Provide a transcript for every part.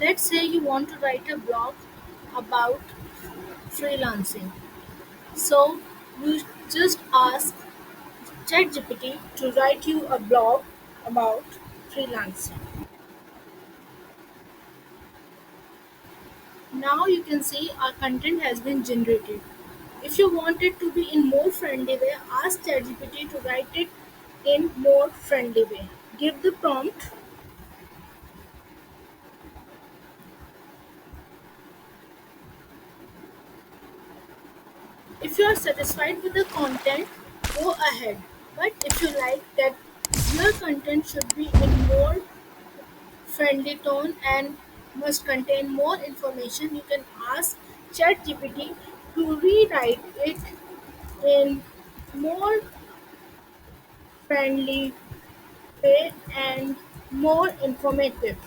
Let's say you want to write a blog about freelancing. So you just ask ChatGPT to write you a blog about freelancing. Now you can see our content has been generated. If you want it to be in more friendly way, ask ChatGPT to write it in more friendly way. Give the prompt. If you are satisfied with the content, go ahead. But if you like that your content should be in more friendly tone and must contain more information, you can ask ChatGPT to rewrite it in more friendly way and more informative.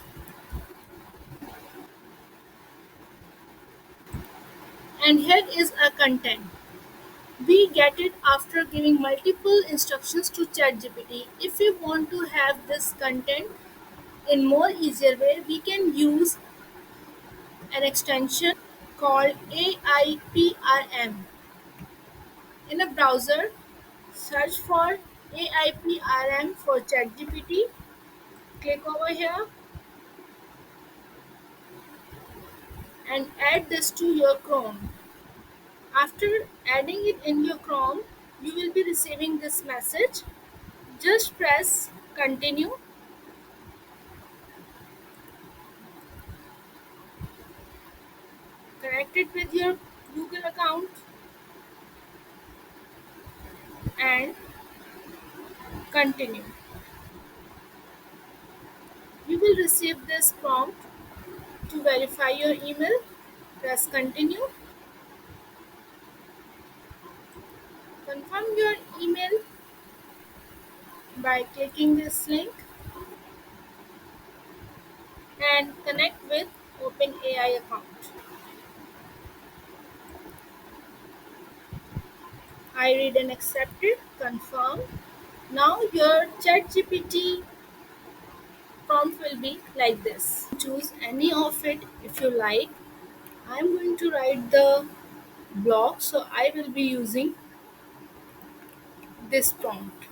And here is a content. We get it after giving multiple instructions to ChatGPT. If we want to have this content in more easier way, we can use an extension called AIPRM. In a browser, search for AIPRM for ChatGPT. Click over here and add this to your Chrome. After adding it in your Chrome, you will be receiving this message. Just press continue, connect it with your Google account and continue. You will receive this prompt to verify your email. Press continue. Confirm your email by clicking this link and connect with OpenAI account. I read and accept it. Confirm. Now your ChatGPT prompt will be like this. Choose any of it if you like. I'm going to write the blog, so I will be using this prompt.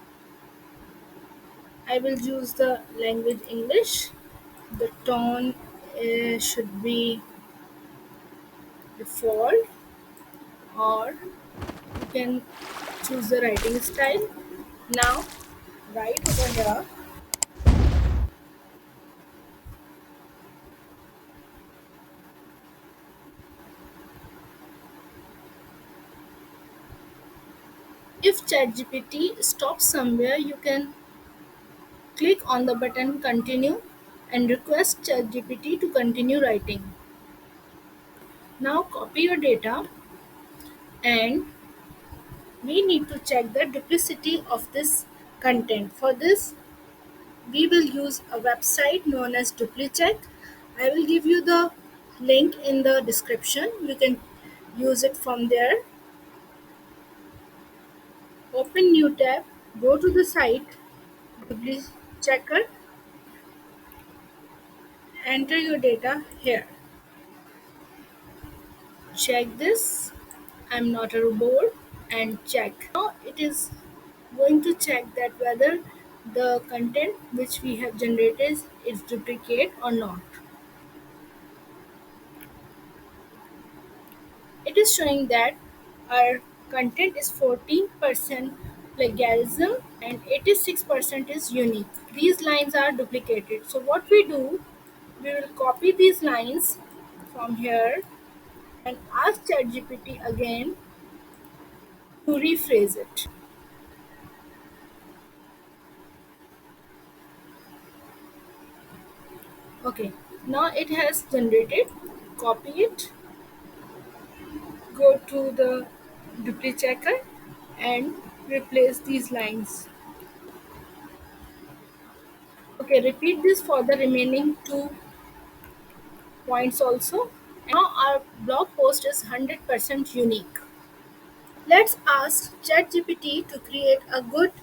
I will use the language English. The tone should be default, or you can choose the writing style. Now, write over here. If ChatGPT stops somewhere, you can click on the button continue and request ChatGPT to continue writing. Now copy your data, and we need to check the duplicity of this content. For this, we will use a website known as Duplicheck. I will give you the link in the description. You can use it from there. Open new tab, go to the site Duplichecker, enter your data here. Check this. I'm not a robot, and check. Now it is going to check that whether the content which we have generated is duplicate or not. It is showing that our content is 14% plagiarism and 86% is unique. These lines are duplicated. So what we do, we will copy these lines from here and ask ChatGPT again to rephrase it. Okay, now it has generated. Copy it, go to the Duplichecker and replace these lines. Okay, repeat this for the remaining two points also. Now our blog post is 100% unique. Let's ask ChatGPT to create a good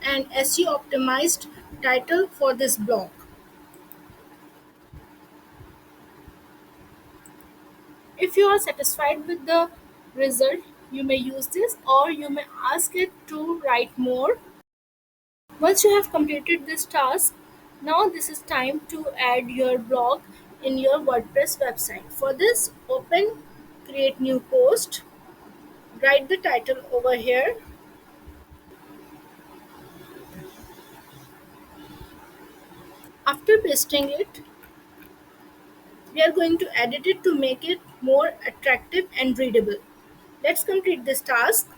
and SEO optimized title for this blog. If you are satisfied with the result, you may use this or you may ask it to write more. Once you have completed this task, now this is time to add your blog in your WordPress website. For this, open create new post, write the title over here. After pasting it, we are going to edit it to make it more attractive and readable. Let's complete this task.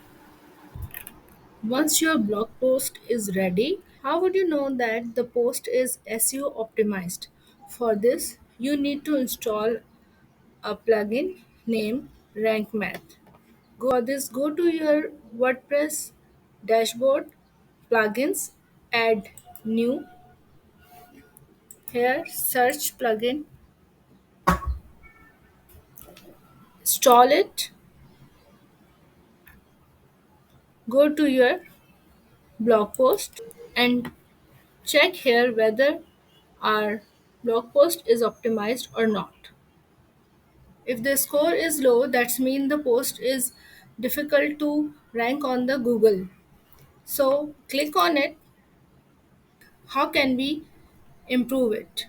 Once your blog post is ready, how would you know that the post is SEO optimized? For this, you need to install a plugin named Rank Math. For this, go to your WordPress dashboard, plugins, add new, here search plugin, install it, go to your blog post and check here whether our blog post is optimized or not. If the score is low, that means the post is difficult to rank on the Google. So click on it. How can we improve it?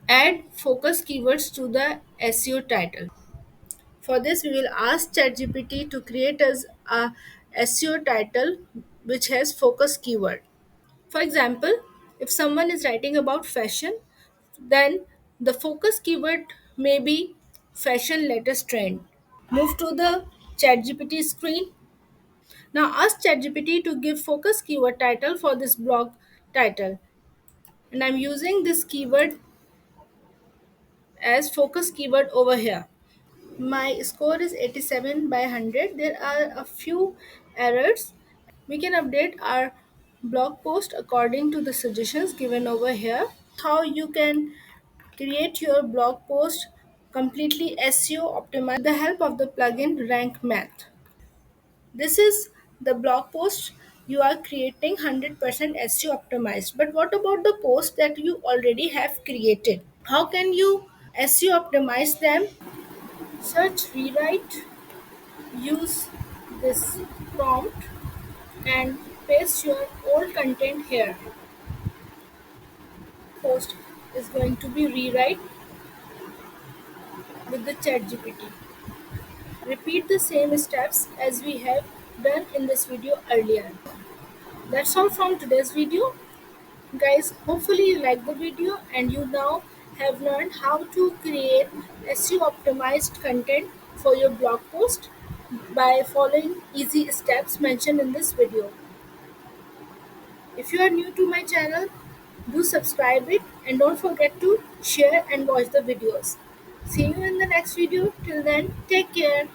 Add focus keywords to the SEO title. For this, we will ask ChatGPT to create us a SEO title which has focus keyword. For example, if someone is writing about fashion, then the focus keyword may be fashion latest trend. Move to the ChatGPT screen. Now ask ChatGPT to give focus keyword title for this blog title. And I'm using this keyword as focus keyword over here. My score is 87 by 100. There are a few errors. We can update our blog post according to the suggestions given over here. How you can create your blog post completely SEO optimized with the help of the plugin Rank Math. This is the blog post you are creating 100% SEO optimized. But what about the post that you already have created? How can you SEO optimize them? Search rewrite, use this prompt and paste your old content here. Post is going to be rewrite with the chat GPT. Repeat the same steps as we have done in this video earlier. That's all from today's video. Guys, hopefully you like the video and you now have learned how to create SEO optimized content for your blog post by following easy steps mentioned in this video. If you are new to my channel, do subscribe it and don't forget to share and watch the videos. See you in the next video. Till then, take care.